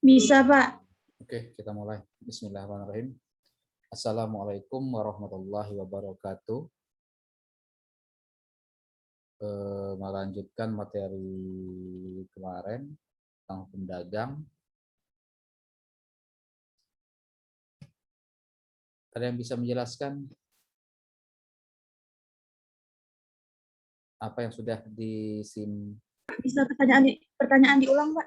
Bisa, Pak. Oke, kita mulai. Bismillahirrahmanirrahim. Assalamualaikum warahmatullahi wabarakatuh. Melanjutkan materi kemarin tentang hukum dagang. Ada yang bisa menjelaskan apa yang sudah Bisa pertanyaan diulang, Pak?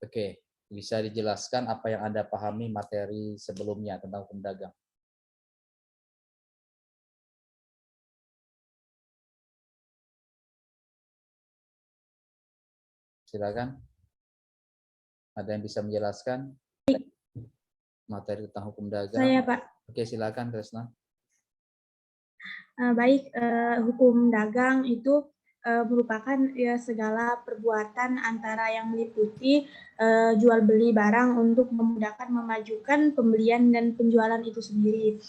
Oke, bisa dijelaskan apa yang Anda pahami materi sebelumnya tentang hukum dagang? Silakan. Ada yang bisa menjelaskan materi tentang hukum dagang? Saya, Pak. Oke, silakan, Tresna. Baik, hukum dagang itu merupakan ya segala perbuatan antara yang meliputi jual beli barang untuk memudahkan memajukan pembelian dan penjualan itu sendiri.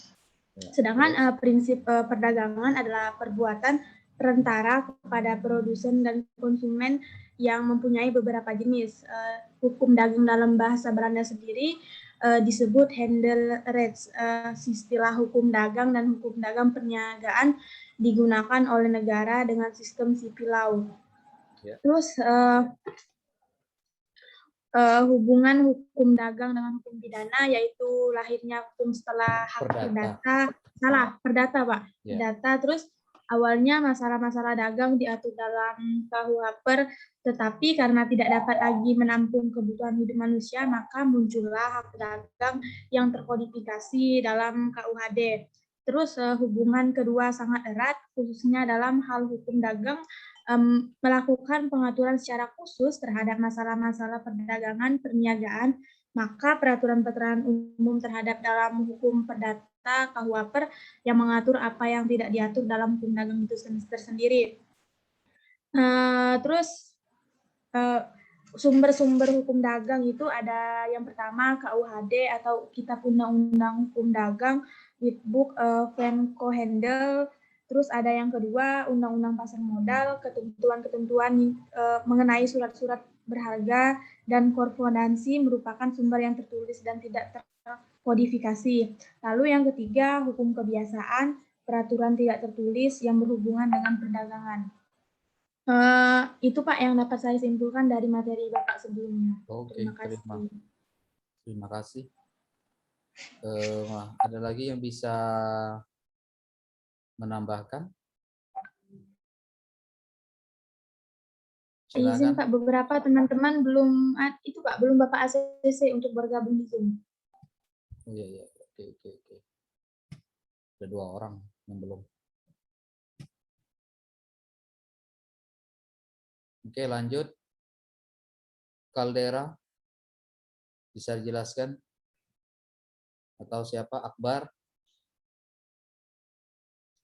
Sedangkan prinsip perdagangan adalah perbuatan perantara kepada produsen dan konsumen yang mempunyai beberapa jenis. Hukum dagang dalam bahasa Belanda sendiri disebut handelsrecht. Istilah hukum dagang dan hukum dagang perniagaan digunakan oleh negara dengan sistem civil law. Terus hubungan hukum dagang dengan hukum pidana, yaitu lahirnya hukum setelah hak perdata. Perdata, Pak. Perdata. Terus awalnya masalah-masalah dagang diatur dalam KUHP, tetapi karena tidak dapat lagi menampung kebutuhan hidup manusia, maka muncullah hak dagang yang terkodifikasi dalam KUHD. Terus hubungan kedua sangat erat, khususnya dalam hal hukum dagang, melakukan pengaturan secara khusus terhadap masalah-masalah perdagangan, perniagaan, maka peraturan-peraturan umum terhadap dalam hukum perdata KUHP yang mengatur apa yang tidak diatur dalam hukum dagang itu tersendiri. Terus sumber-sumber hukum dagang itu ada yang pertama KUHD atau Kitab Undang-Undang Hukum Dagang, Witbook van Cohendel. Terus ada yang kedua Undang-Undang Pasar Modal, ketentuan-ketentuan mengenai surat-surat berharga dan korespondensi merupakan sumber yang tertulis dan tidak terkodifikasi. Lalu yang ketiga hukum kebiasaan, peraturan tidak tertulis yang berhubungan dengan perdagangan. Itu Pak yang dapat saya simpulkan dari materi Bapak sebelumnya. Oke, Terima kasih. Terima kasih. Ada lagi yang bisa menambahkan? Silakan. Izin Pak, beberapa teman-teman belum itu Pak, belum Bapak ACC untuk bergabung di Zoom. Oh iya. Oke. Ada 2 orang yang belum. Oke, lanjut. Kaldera. Bisa dijelaskan? Atau siapa? Akbar?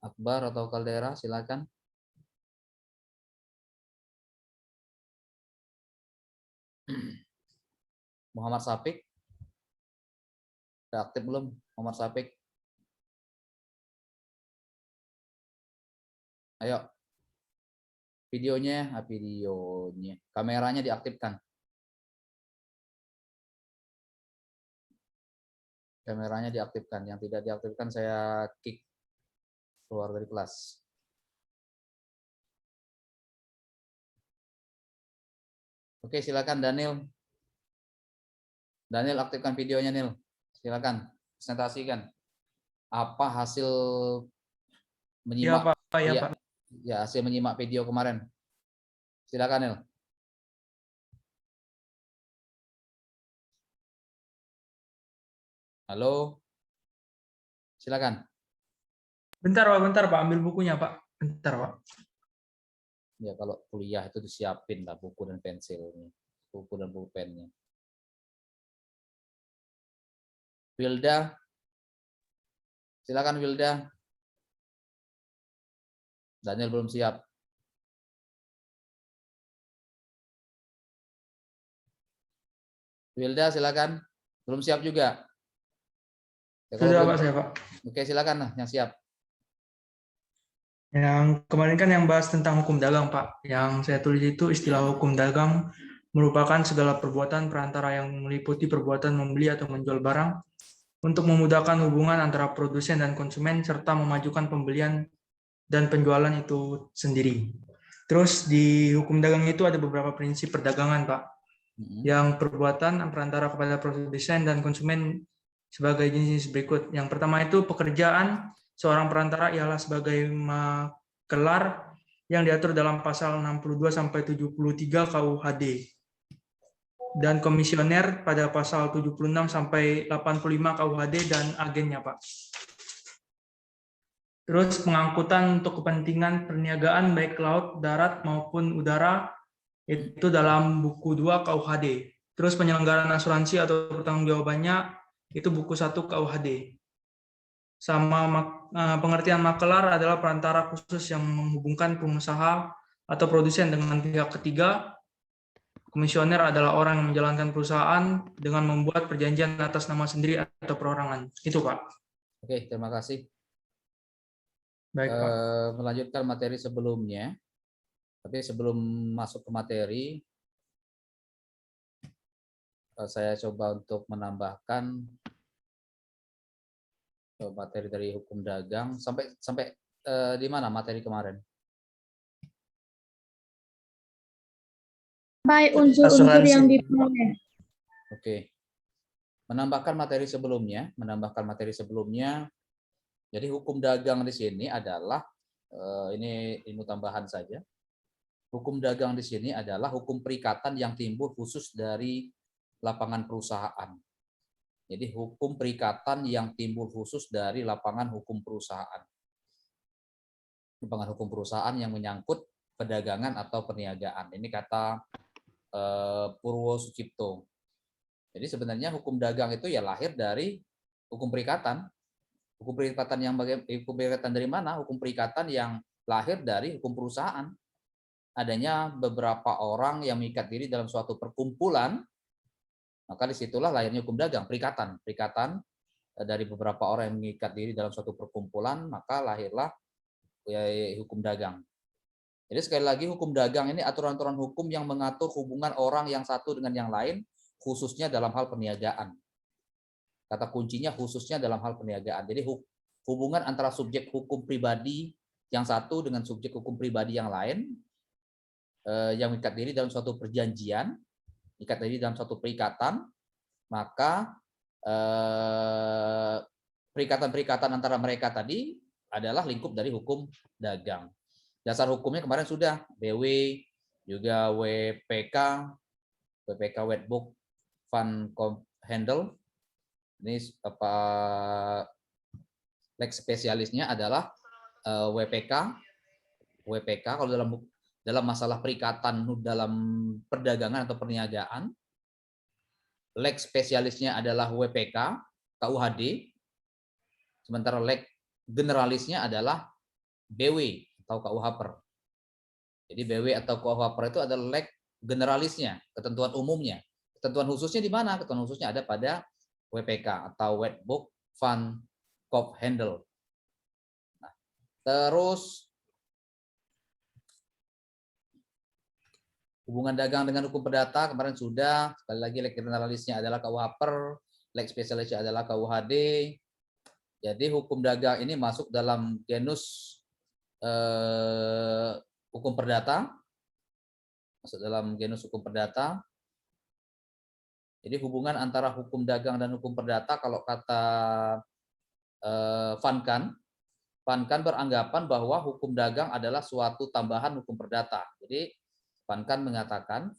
Akbar atau Kaldera, silakan. Muhammad Safik. Sudah aktif belum Muhammad Safik? Ayo. Videonya. Kameranya diaktifkan. Kameranya diaktifkan. Yang tidak diaktifkan saya kick keluar dari kelas. Oke, silakan Daniel. Daniel, aktifkan videonya, Nil. Silakan, presentasikan. Apa hasil menyimak? Ya, Pak. Ya, hasil menyimak video kemarin. Silakan, Nil. Halo. Silakan. Bentar, Pak. Ambil bukunya, Pak. Bentar, Pak. Ya, kalau kuliah itu disiapin lah buku dan pensilnya. Buku dan pulpennya. Wilda. Silakan, Wilda. Daniel belum siap. Wilda, silakan. Belum siap juga. Ya, sudah, Pak, saya, Pak. Oke, silakan lah yang siap. Yang kemarin kan yang bahas tentang hukum dagang, Pak. Yang saya tulis itu istilah hukum dagang merupakan segala perbuatan perantara yang meliputi perbuatan membeli atau menjual barang untuk memudahkan hubungan antara produsen dan konsumen serta memajukan pembelian dan penjualan itu sendiri. Terus di hukum dagang itu ada beberapa prinsip perdagangan, Pak. Yang perbuatan perantara kepada produsen dan konsumen sebagai jenis berikut. Yang pertama itu pekerjaan seorang perantara ialah sebagai makelar yang diatur dalam pasal 62 sampai 73 KUHD. Dan komisioner pada pasal 76 sampai 85 KUHD dan agennya, Pak. Terus pengangkutan untuk kepentingan perniagaan baik laut, darat maupun udara itu dalam buku 2 KUHD. Terus penyelenggaraan asuransi atau pertanggungjawabannya itu buku 1 KUHD. Sama pengertian makelar adalah perantara khusus yang menghubungkan pengusaha atau produsen dengan pihak ketiga. Komisioner adalah orang yang menjalankan perusahaan dengan membuat perjanjian atas nama sendiri atau perorangan. Itu, Pak. Oke, terima kasih. Baik, Pak. Melanjutkan materi sebelumnya. Tapi sebelum masuk ke materi, saya coba untuk menambahkan materi dari hukum dagang. Sampai di mana materi kemarin? Baik, unsur-unsur yang diperoleh. Oke. Menambahkan materi sebelumnya. Jadi hukum dagang di sini adalah ini ilmu tambahan saja. Hukum dagang di sini adalah hukum perikatan yang timbul khusus dari lapangan perusahaan. Jadi hukum perikatan yang timbul khusus dari lapangan hukum perusahaan. Lapangan hukum perusahaan yang menyangkut perdagangan atau perniagaan. Ini kata Purwo Sucipto. Jadi sebenarnya hukum dagang itu ya lahir dari hukum perikatan. Hukum perikatan dari mana? Hukum perikatan yang lahir dari hukum perusahaan. Adanya beberapa orang yang mengikat diri dalam suatu perkumpulan, maka disitulah lahirnya hukum dagang, perikatan dari beberapa orang yang mengikat diri dalam suatu perkumpulan, maka lahirlah hukum dagang. Jadi sekali lagi hukum dagang ini aturan-aturan hukum yang mengatur hubungan orang yang satu dengan yang lain, khususnya dalam hal perniagaan. Kata kuncinya khususnya dalam hal perniagaan. Jadi hubungan antara subjek hukum pribadi yang satu dengan subjek hukum pribadi yang lain, yang mengikat diri dalam suatu perjanjian, mengikat diri dalam suatu perikatan, maka perikatan-perikatan antara mereka tadi adalah lingkup dari hukum dagang. Dasar hukumnya kemarin sudah BW, juga WPK, Wet Book Fund Handle. Ini apa lex spesialisnya adalah WPK. Kalau dalam masalah perikatan dalam perdagangan atau perniagaan, lex spesialisnya adalah WPK, KUHD, sementara lex generalisnya adalah BW atau KUHPER. Jadi BW atau KUHPER itu adalah lex generalisnya, ketentuan umumnya. Ketentuan khususnya di mana? Ketentuan khususnya ada pada WPK atau Wet Book Fund Handle. Nah, terus hubungan dagang dengan hukum perdata kemarin sudah. Sekali lagi lex generalisnya adalah KUHPER, lex spesialisnya adalah KUHD. Jadi hukum dagang ini masuk dalam genus hukum perdata. Masuk dalam genus hukum perdata. Jadi hubungan antara hukum dagang dan hukum perdata kalau kata Vankan beranggapan bahwa hukum dagang adalah suatu tambahan hukum perdata. Jadi Vankan mengatakan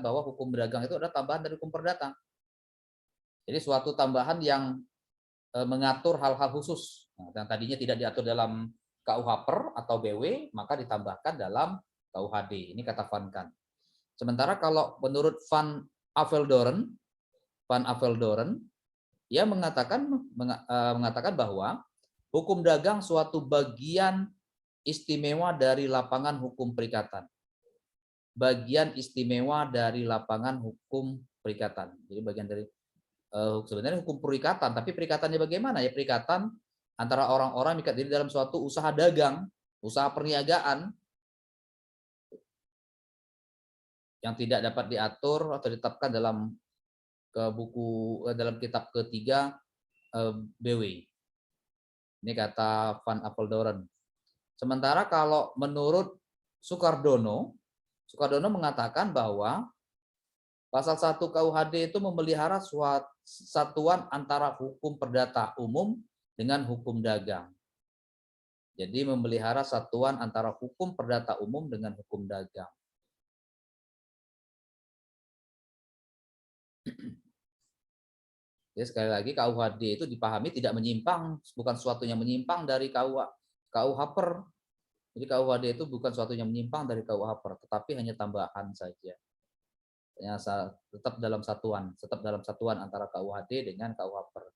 bahwa hukum dagang itu adalah tambahan dari hukum perdata. Jadi suatu tambahan yang mengatur hal-hal khusus. Yang tadinya tidak diatur dalam KUHPER atau BW, maka ditambahkan dalam KUHD. Ini kata Vankan. Sementara kalau menurut Van Apeldoorn, ia mengatakan bahwa hukum dagang suatu bagian istimewa dari lapangan hukum perikatan. Bagian istimewa dari lapangan hukum perikatan. Jadi bagian dari sebenarnya hukum perikatan, tapi perikatannya bagaimana? Ya perikatan antara orang-orang mengikat diri dalam suatu usaha dagang, usaha perniagaan. yang tidak dapat diatur atau ditetapkan dalam dalam kitab ketiga BW. Ini kata Van Apeldoorn. Sementara kalau menurut Sukardono mengatakan bahwa pasal 1 KUHD itu memelihara satuan antara hukum perdata umum dengan hukum dagang. Jadi memelihara satuan antara hukum perdata umum dengan hukum dagang. Ya, sekali lagi KUHD itu dipahami tidak menyimpang, bukan sesuatu yang menyimpang dari KUHPER. Jadi KUHD itu bukan sesuatu yang menyimpang dari KUHPER, tetapi hanya tambahan saja. Ya, tetap dalam satuan antara KUHD dengan KUHPER.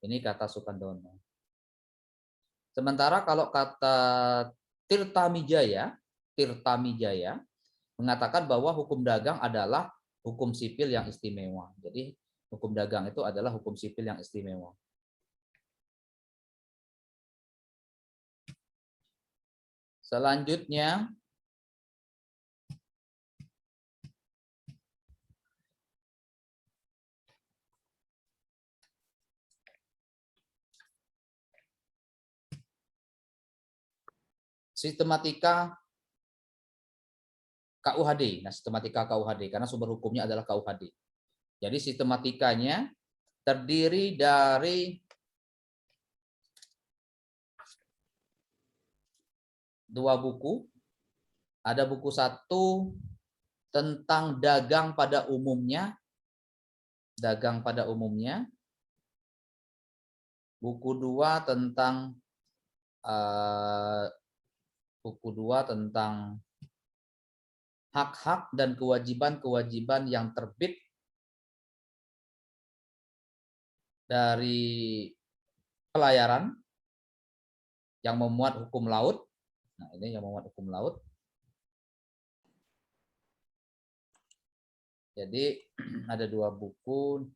Ini kata Sukardono. Sementara kalau kata Tirtamijaya mengatakan bahwa hukum dagang adalah hukum sipil yang istimewa. Jadi hukum dagang itu adalah hukum sipil yang istimewa. Selanjutnya, sistematika KUHD. Nah, sistematika KUHD karena sumber hukumnya adalah KUHD. Jadi sistematikanya terdiri dari dua buku. Ada buku 1 tentang dagang pada umumnya. Buku 2 tentang hak-hak dan kewajiban-kewajiban yang terbit dari pelayaran yang memuat hukum laut. Nah, ini yang memuat hukum laut. Jadi ada 2 buku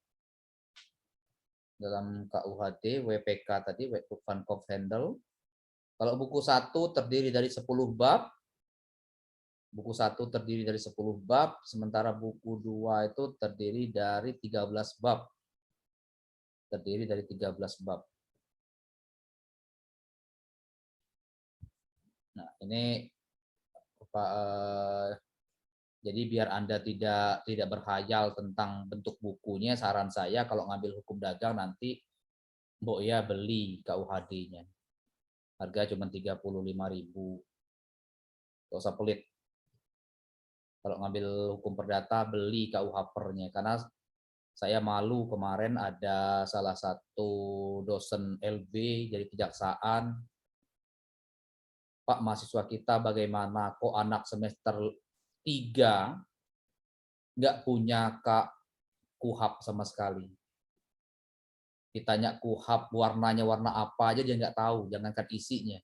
dalam KUHD, WPK tadi, Wetboek van Kop-Vendel. Kalau buku 1 terdiri dari 10 bab. Sementara buku 2 itu terdiri dari 13 bab. Nah, ini jadi biar Anda tidak berkhayal tentang bentuk bukunya, saran saya kalau ngambil hukum dagang nanti Mbok ya beli KUHD-nya. Harga cuma 35.000. Gak usah pelit. Kalau ngambil hukum perdata beli KUHPER-nya, karena saya malu kemarin ada salah satu dosen LB jadi kejaksaan. Pak, mahasiswa kita bagaimana kok anak semester 3 nggak punya KUHP sama sekali. Ditanya KUHP warnanya warna apa aja dia nggak tahu, jangankan isinya.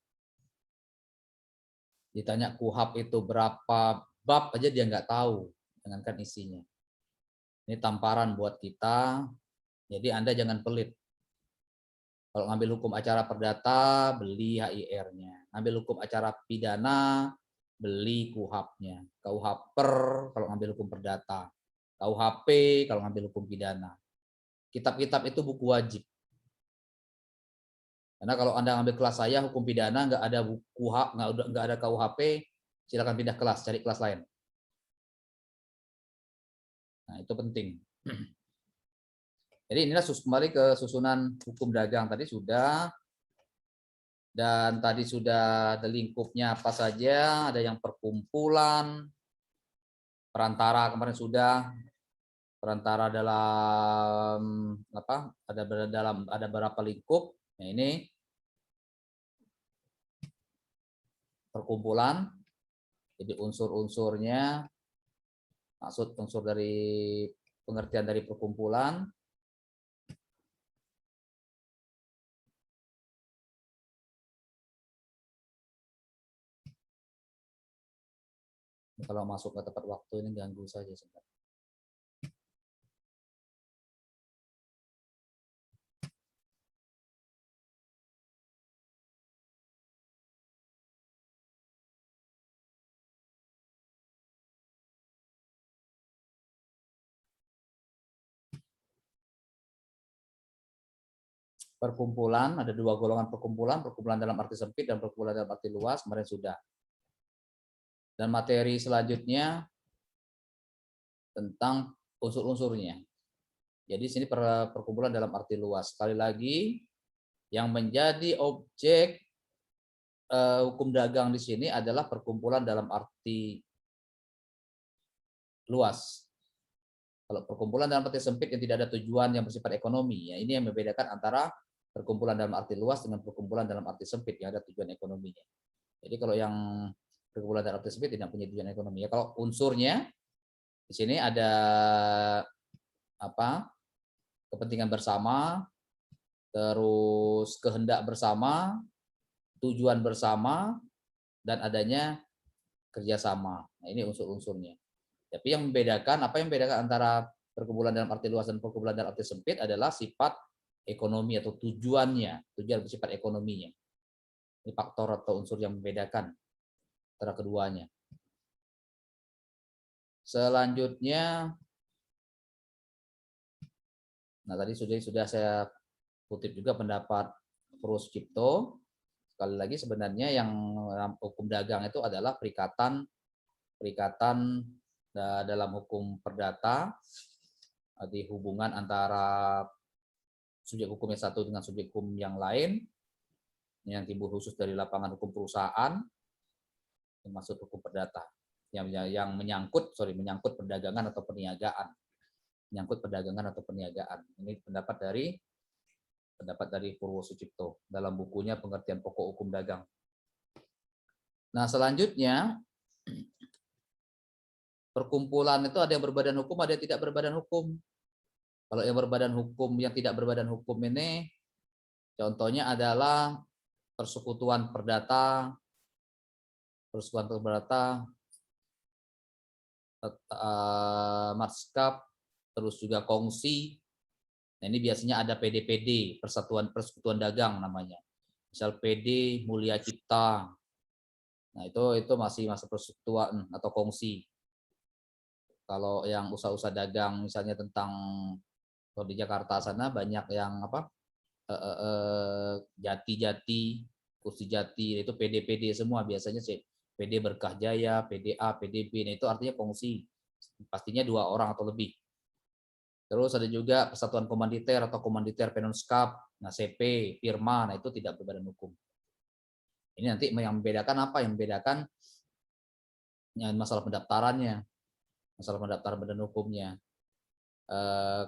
Ditanya KUHP itu berapa bab aja dia nggak tahu, jangankan isinya. Ini tamparan buat kita, jadi Anda jangan pelit. Kalau ngambil hukum acara perdata, beli HIR-nya. Ngambil hukum acara pidana, beli KUHP-nya. KUHPER kalau ngambil hukum perdata. KUHP kalau ngambil hukum pidana. Kitab-kitab itu buku wajib. Karena kalau Anda ngambil kelas saya, hukum pidana nggak ada buku nggak ada KUHP, silakan pindah kelas, cari kelas lain. Nah, itu penting. Jadi inilah kembali ke susunan hukum dagang tadi sudah. Dan tadi sudah ada lingkupnya apa saja, ada yang perkumpulan, perantara kemarin sudah, perantara dalam apa? Ada berapa lingkup? Nah, ini perkumpulan. Jadi unsur-unsurnya, maksud unsur dari pengertian dari perkumpulan. Kalau masuk ke tepat waktu ini ganggu saja sebenarnya. perkumpulan, ada dua golongan perkumpulan, perkumpulan dalam arti sempit dan perkumpulan dalam arti luas, kemarin sudah. Dan materi selanjutnya tentang unsur-unsurnya. Jadi sini perkumpulan dalam arti luas. Sekali lagi, yang menjadi objek hukum dagang di sini adalah perkumpulan dalam arti luas. Kalau perkumpulan dalam arti sempit yang tidak ada tujuan yang bersifat ekonomi, ya ini yang membedakan antara perkumpulan dalam arti luas dengan perkumpulan dalam arti sempit yang ada tujuan ekonominya. Jadi kalau yang perkumpulan dalam arti sempit tidak punya tujuan ekonomi. Ya, kalau unsurnya di sini ada apa? Kepentingan bersama, terus kehendak bersama, tujuan bersama, dan adanya kerjasama. Nah, ini unsur-unsurnya. Tapi yang membedakan, apa yang membedakan antara perkumpulan dalam arti luas dan perkumpulan dalam arti sempit adalah sifat ekonomi atau tujuannya, tujuan bersifat ekonominya. Ini faktor atau unsur yang membedakan antara keduanya. Selanjutnya, nah tadi sudah saya kutip juga pendapat Prof. Sucipto. Sekali lagi sebenarnya yang hukum dagang itu adalah perikatan dalam hukum perdata, di hubungan antara subjek hukum yang satu dengan subjek hukum yang lain, yang timbul khusus dari lapangan hukum perusahaan, termasuk hukum perdata, yang menyangkut perdagangan atau perniagaan. Menyangkut perdagangan atau perniagaan. Ini pendapat dari Purwo Sucipto dalam bukunya Pengertian Pokok Hukum Dagang. Nah, selanjutnya perkumpulan itu ada yang berbadan hukum, ada yang tidak berbadan hukum. Kalau yang berbadan hukum, yang tidak berbadan hukum ini contohnya adalah persekutuan perdata, marskap, terus juga kongsi. Nah, ini biasanya ada PD-PD, persekutuan dagang namanya. Misal PD Mulia Cipta. Nah, itu masih persekutuan atau kongsi. Kalau yang usaha-usaha dagang misalnya tentang kalau di Jakarta sana banyak yang jati-jati, kursi jati, itu PD-PD semua biasanya sih. PD Berkah Jaya, PDA, PDB, nah itu artinya kongsi. Pastinya 2 orang atau lebih. Terus ada juga persatuan komanditer atau komanditer penonskap, nah CP, firma, nah itu tidak berbadan hukum. Ini nanti yang membedakan apa? Yang membedakan masalah pendaftarannya, masalah pendaftaran badan hukumnya.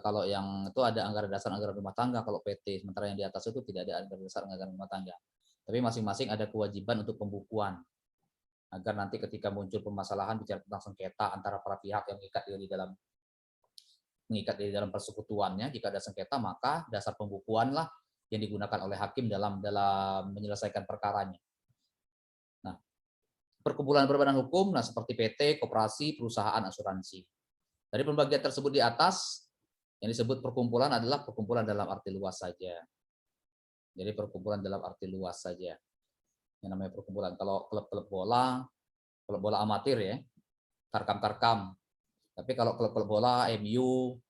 Kalau yang itu ada anggaran dasar, anggaran rumah tangga kalau PT, sementara yang di atas itu tidak ada anggaran dasar, anggaran rumah tangga. Tapi masing-masing ada kewajiban untuk pembukuan agar nanti ketika muncul permasalahan bicara tentang sengketa antara para pihak yang mengikat di dalam persekutuannya, jika ada sengketa maka dasar pembukuanlah yang digunakan oleh hakim dalam menyelesaikan perkaranya. Nah, perkumpulan berbadan hukum, nah seperti PT, koperasi, perusahaan, asuransi. Dari pembagian tersebut di atas, yang disebut perkumpulan adalah perkumpulan dalam arti luas saja. Jadi perkumpulan dalam arti luas saja. Yang namanya perkumpulan. Kalau klub-klub bola amatir ya, tarkam. Tapi kalau klub-klub bola, MU,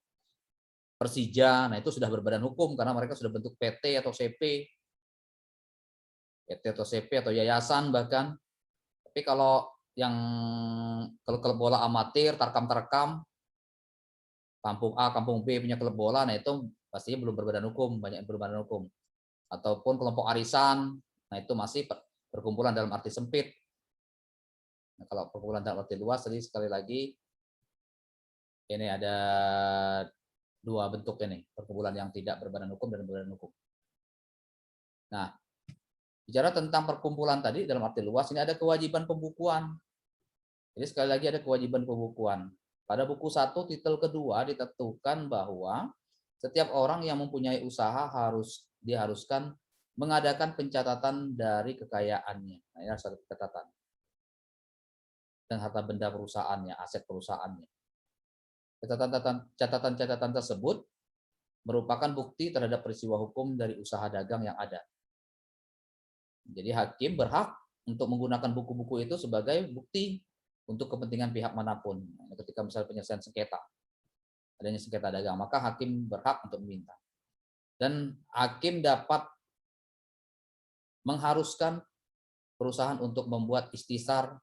Persija, nah itu sudah berbadan hukum karena mereka sudah bentuk PT atau CP. PT atau CP atau yayasan bahkan. Tapi kalau klub bola amatir, tarkam, kampung A, kampung B punya klub bola, nah itu pastinya belum berbadan hukum, banyak yang berbadan hukum. Ataupun kelompok arisan, nah itu masih perkumpulan dalam arti sempit. Nah, kalau perkumpulan dalam arti luas, tadi sekali lagi, ini ada 2 bentuk ini, perkumpulan yang tidak berbadan hukum dan berbadan hukum. Nah, bicara tentang perkumpulan tadi dalam arti luas, ini ada kewajiban pembukuan. Jadi sekali lagi ada kewajiban pembukuan. Pada buku 1 titel kedua ditentukan bahwa setiap orang yang mempunyai usaha diharuskan mengadakan pencatatan dari kekayaannya. Nah, ini satu catatan. Dan harta benda perusahaannya, aset perusahaannya. Catatan-catatan tersebut merupakan bukti terhadap peristiwa hukum dari usaha dagang yang ada. Jadi hakim berhak untuk menggunakan buku-buku itu sebagai bukti untuk kepentingan pihak manapun. Ketika misalnya penyelesaian sengketa, adanya sengketa dagang, maka hakim berhak untuk meminta. Dan hakim dapat mengharuskan perusahaan untuk membuat istisar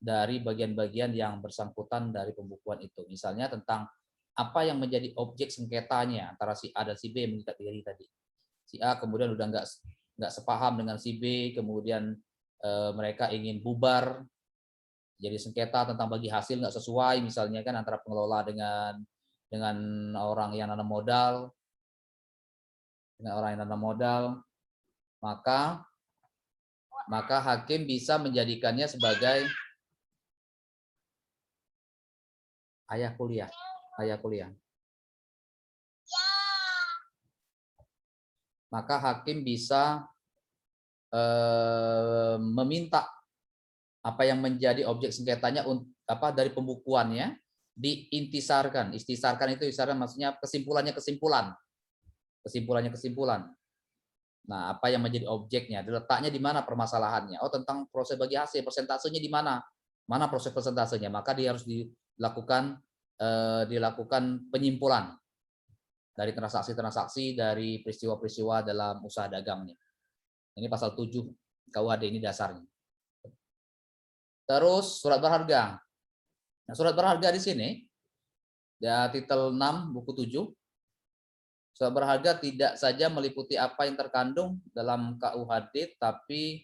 dari bagian-bagian yang bersangkutan dari pembukuan itu. Misalnya tentang apa yang menjadi objek sengketanya antara si A dan si B yang mengikat diri tadi. Si A kemudian udah nggak sepaham dengan si B, kemudian mereka ingin bubar, jadi sengketa tentang bagi hasil nggak sesuai misalnya kan antara pengelola dengan orang yang nanam modal, maka hakim bisa menjadikannya sebagai ayah kuliah. Maka hakim bisa meminta apa yang menjadi objek sengketanya dari pembukuannya diintisarkan. Istisarkan itu maksudnya kesimpulan. Nah, apa yang menjadi objeknya, letaknya di mana permasalahannya? Oh, tentang proses bagi hasil, persentasenya di mana? Mana proses persentasenya? Maka dia harus dilakukan penyimpulan dari transaksi-transaksi dari peristiwa-peristiwa dalam usaha dagangnya. Ini pasal 7 KUHD ini dasarnya. Terus surat berharga. Nah, surat berharga di sini ya titel 6 buku 7. Surat berharga tidak saja meliputi apa yang terkandung dalam KUHD, tapi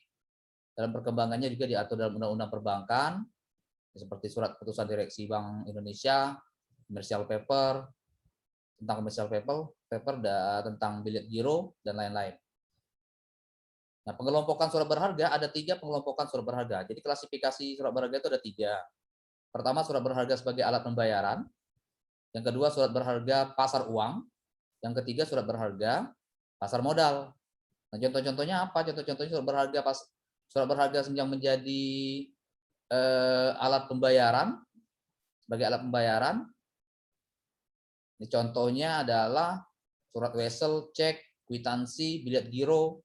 dalam perkembangannya juga diatur dalam Undang-Undang Perbankan, seperti surat keputusan Direksi Bank Indonesia, commercial paper, tentang commercial paper tentang bilet giro, dan lain-lain. Nah, pengelompokan surat berharga, ada 3 pengelompokan surat berharga. Jadi klasifikasi surat berharga itu ada 3. Pertama, surat berharga sebagai alat pembayaran. Yang kedua, surat berharga pasar uang. Yang ketiga, surat berharga pasar modal. Nah, contoh-contohnya apa? Contoh-contohnya surat berharga yang menjadi alat pembayaran, sebagai alat pembayaran. Ini contohnya adalah surat wesel, cek, kwitansi, bilet giro.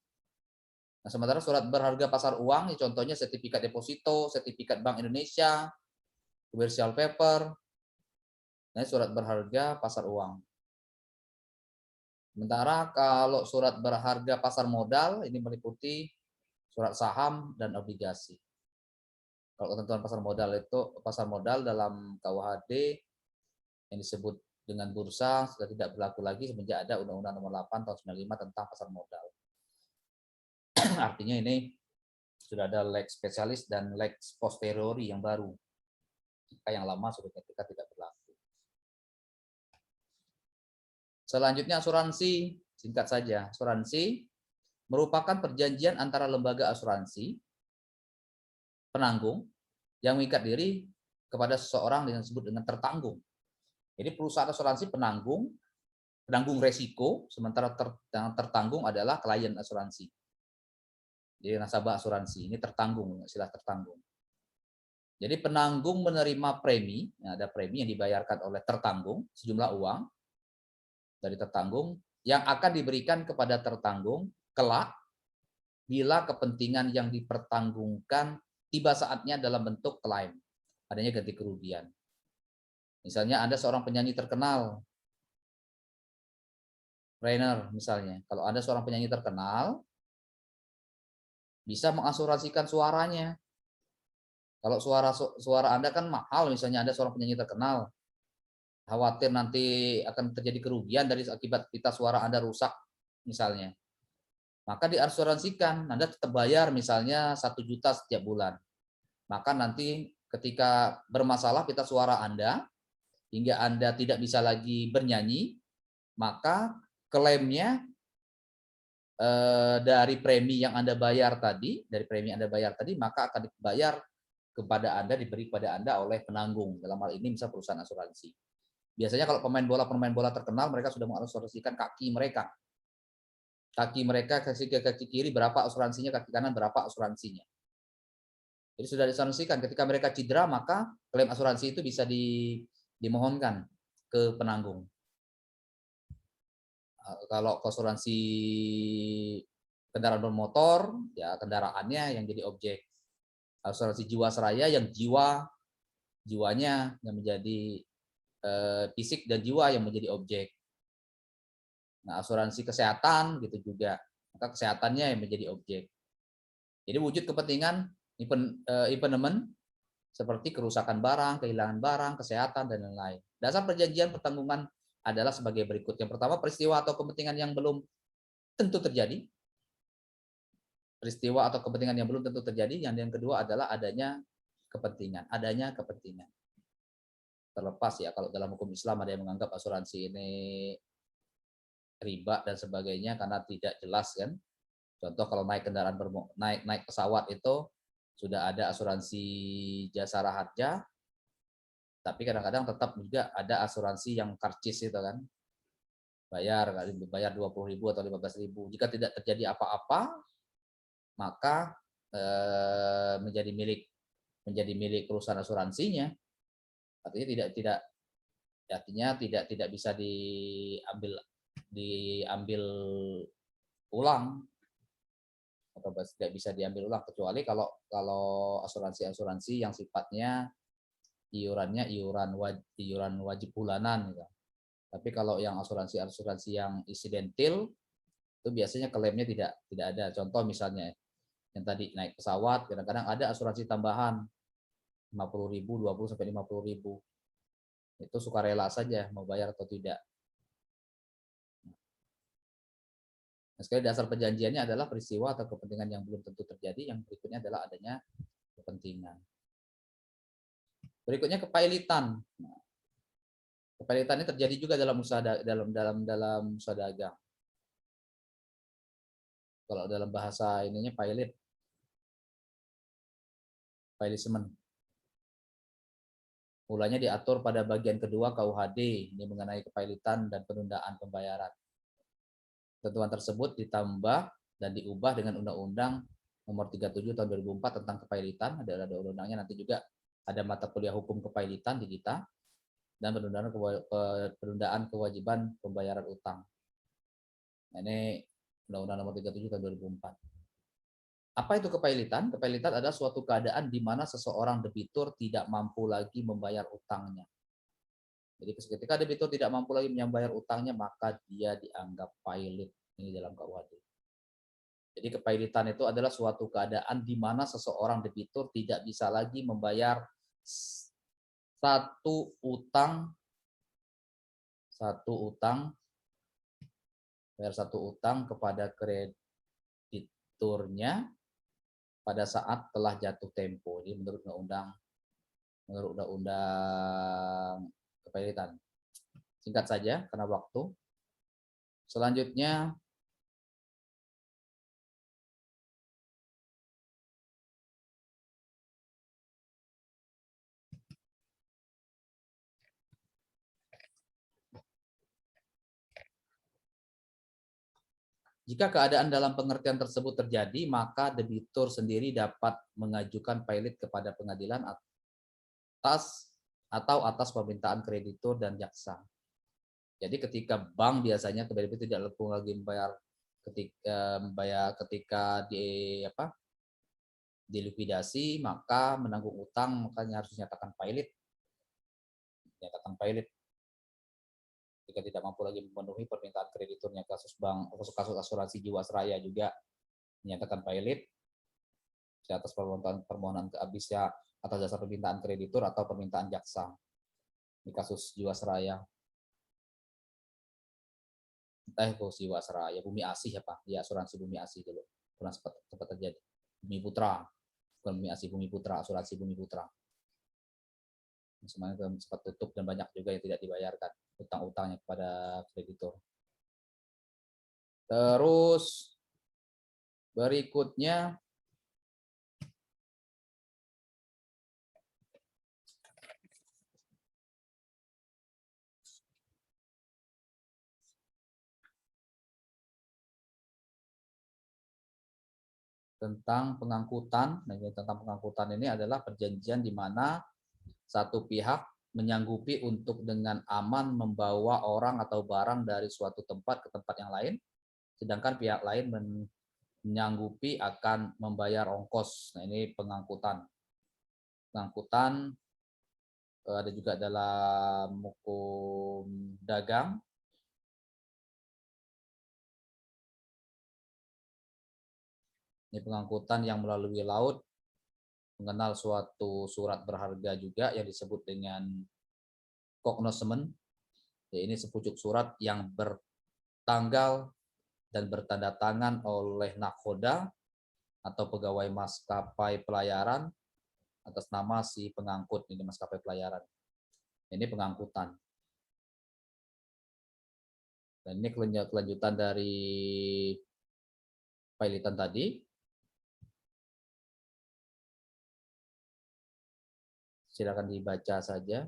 Nah, sementara surat berharga pasar uang, ini contohnya sertifikat deposito, sertifikat Bank Indonesia, commercial paper. Nah, surat berharga pasar uang. Sementara kalau surat berharga pasar modal ini meliputi surat saham dan obligasi. Kalau ketentuan pasar modal dalam KUHD yang disebut dengan bursa sudah tidak berlaku lagi semenjak ada Undang-Undang Nomor 8 tahun 95 tentang pasar modal. Artinya ini sudah ada lex spesialis dan lex posteriori yang baru. Jika yang lama sudah tidak berlaku. Selanjutnya asuransi, singkat saja. Asuransi merupakan perjanjian antara lembaga asuransi, penanggung, yang mengikat diri kepada seseorang yang disebut dengan tertanggung. Jadi perusahaan asuransi penanggung resiko, sementara yang tertanggung adalah klien asuransi. Jadi nasabah asuransi, ini tertanggung, istilah tertanggung. Jadi penanggung menerima premi, ada premi yang dibayarkan oleh tertanggung, sejumlah uang, dari tertanggung yang akan diberikan kepada tertanggung kelak bila kepentingan yang dipertanggungkan tiba saatnya dalam bentuk klaim, adanya ganti kerugian. Misalnya Anda seorang penyanyi terkenal, Rainer misalnya. Kalau Anda seorang penyanyi terkenal, bisa mengasuransikan suaranya. Kalau suara Anda kan mahal, misalnya Anda seorang penyanyi terkenal, khawatir nanti akan terjadi kerugian dari akibat pita suara Anda rusak misalnya, maka diasuransikan Anda tetap bayar misalnya 1 juta setiap bulan. Maka nanti ketika bermasalah pita suara Anda hingga Anda tidak bisa lagi bernyanyi, maka klaimnya dari premi yang Anda bayar tadi, maka akan dibayar kepada Anda, diberi kepada Anda oleh penanggung. Dalam hal ini misal perusahaan asuransi. Biasanya kalau pemain bola terkenal, mereka sudah mengasuransikan kaki mereka. Kaki kiri berapa asuransinya, kaki kanan berapa asuransinya. Jadi sudah diasuransikan. Ketika mereka cedera, maka klaim asuransi itu bisa dimohonkan ke penanggung. Kalau asuransi kendaraan bermotor, ya kendaraannya yang jadi objek. Asuransi jiwasraya yang jiwanya yang menjadi fisik dan jiwa yang menjadi objek. Nah, asuransi kesehatan gitu juga, maka kesehatannya yang menjadi objek. Jadi wujud kepentingan impediment seperti kerusakan barang, kehilangan barang, kesehatan, dan lain-lain. Dasar perjanjian pertanggungan adalah sebagai berikut. Yang pertama, peristiwa atau kepentingan yang belum tentu terjadi. Peristiwa atau kepentingan yang belum tentu terjadi. Yang kedua adalah adanya kepentingan. Adanya kepentingan. Terlepas ya, kalau dalam hukum Islam ada yang menganggap asuransi ini riba dan sebagainya karena tidak jelas kan. Contoh kalau naik kendaraan naik pesawat itu sudah ada asuransi jasa harja, tapi kadang-kadang tetap juga ada asuransi yang karcis itu kan. Bayar 20.000 atau 15.000. Jika tidak terjadi apa-apa, maka menjadi milik perusahaan asuransinya. Artinya tidak bisa diambil ulang atau tidak bisa diambil ulang, kecuali kalau asuransi yang sifatnya iurannya iuran wajib bulanan gitu. Tapi kalau yang asuransi yang insidentil itu biasanya klaimnya tidak ada. Contoh misalnya yang tadi naik pesawat, kadang-kadang ada asuransi tambahan 50.000, 20 sampai 50.000. Itu sukarela saja mau bayar atau tidak. Nah, sekali dasar perjanjiannya adalah peristiwa atau kepentingan yang belum tentu terjadi. Yang berikutnya adalah adanya kepentingan. Berikutnya kepailitan. Nah, kepailitan ini terjadi juga dalam usaha dalam usaha dagang. Kalau dalam bahasa ininya pailismen. Mulanya diatur pada bagian kedua KUHD ini mengenai kepailitan dan penundaan pembayaran. Ketentuan tersebut ditambah dan diubah dengan Undang-Undang Nomor 37 Tahun 2004 tentang kepailitan. Ada undang-undangnya, nanti juga ada mata kuliah hukum kepailitan di kita, dan penundaan kewajiban pembayaran utang. Nah, ini Undang-Undang Nomor 37 Tahun 2004. Apa itu kepailitan? Kepailitan adalah suatu keadaan di mana seseorang debitur tidak mampu lagi membayar utangnya. Jadi ketika debitur tidak mampu lagi membayar utangnya, maka dia dianggap pailit. Ini dalam KUHD. Jadi kepailitan itu adalah suatu keadaan di mana seseorang debitur tidak bisa lagi membayar satu utang kepada krediturnya pada saat telah jatuh tempo. Ini menurut undang-undang kepailitan. Singkat saja karena waktu. Selanjutnya jika keadaan dalam pengertian tersebut terjadi, maka debitur sendiri dapat mengajukan pailit kepada pengadilan atas permintaan kreditur dan jaksa. Jadi ketika bank biasanya debitur tidak lagi membayar ketika dilikuidasi, maka menanggung utang, makanya harus dinyatakan pailit. Jika tidak mampu lagi memenuhi permintaan krediturnya, kasus asuransi Jiwasraya juga menyatakan pailit atas permohonan kehabisnya atas dasar permintaan kreditur atau permintaan jaksa. Di kasus Jiwasraya. Jiwasraya, Bumi Asih ya Pak, di asuransi Bumi Asih dulu pernah sempat terjadi. Bumi Putra, bukan Bumi Asih, Bumi Putra, asuransi Bumi Putra. Semuanya sempat tutup dan banyak juga yang tidak dibayarkan utang-utangnya kepada kreditur. Terus berikutnya tentang pengangkutan. Nah, tentang pengangkutan ini adalah perjanjian di mana satu pihak menyanggupi untuk dengan aman membawa orang atau barang dari suatu tempat ke tempat yang lain, sedangkan pihak lain menyanggupi akan membayar ongkos. Nah, ini pengangkutan. Pengangkutan ada juga dalam hukum dagang. Ini pengangkutan yang melalui laut, mengenal suatu surat berharga juga yang disebut dengan cognosement. Ya, ini sepucuk surat yang bertanggal dan bertanda tangan oleh nakhoda atau pegawai maskapai pelayaran atas nama si pengangkut ini maskapai pelayaran. Ini pengangkutan. Dan ini kelanjutan dari pilotan tadi. Silakan dibaca saja.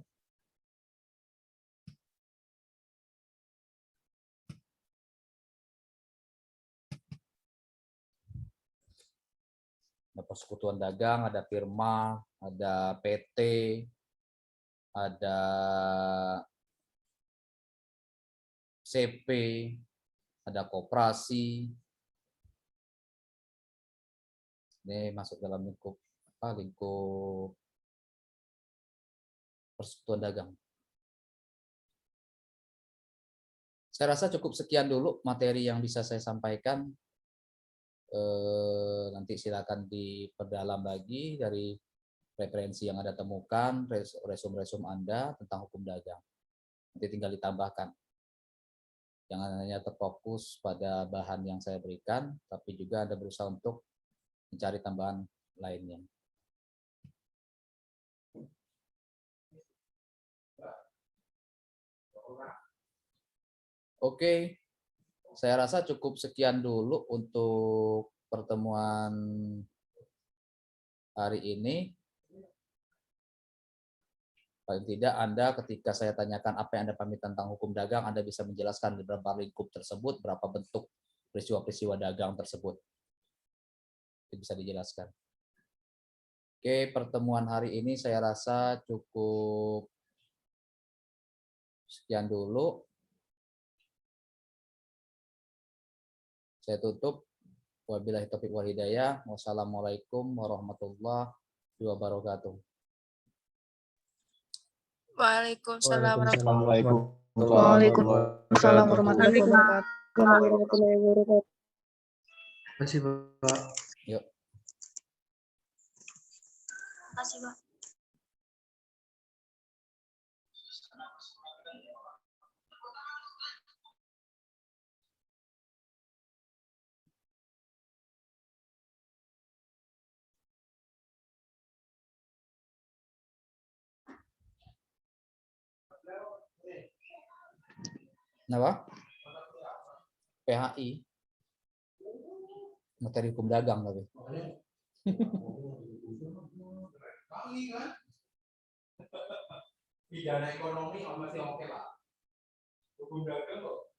Ada persekutuan dagang, ada firma, ada PT, ada CP, ada koperasi. Ini masuk dalam lingkup lingkup persekutuan dagang. Saya rasa cukup sekian dulu materi yang bisa saya sampaikan. Nanti silakan diperdalam lagi dari referensi yang Anda temukan, resume-resume Anda tentang hukum dagang. Nanti tinggal ditambahkan. Jangan hanya terfokus pada bahan yang saya berikan, tapi juga Anda berusaha untuk mencari tambahan lainnya. Oke, saya rasa cukup sekian dulu untuk pertemuan hari ini. Paling tidak Anda ketika saya tanyakan apa yang Anda pahami tentang hukum dagang, Anda bisa menjelaskan di berapa lingkup tersebut, berapa bentuk peristiwa-peristiwa dagang tersebut. Itu bisa dijelaskan. Oke, pertemuan hari ini saya rasa cukup sekian dulu. Saya tutup. Wabillahi taufiq wal hidayah. Wassalamualaikum warahmatullahi wabarakatuh. Waalaikumsalam Waalaikumsalam warahmatullahi wabarakatuh. Terima kasih, Pak. Yuk. Terima kasih, Pak. Kenapa? PHI. Materi hukum dagang tapi. Pidana ekonomi masih oke lah. Hukum dagang kok.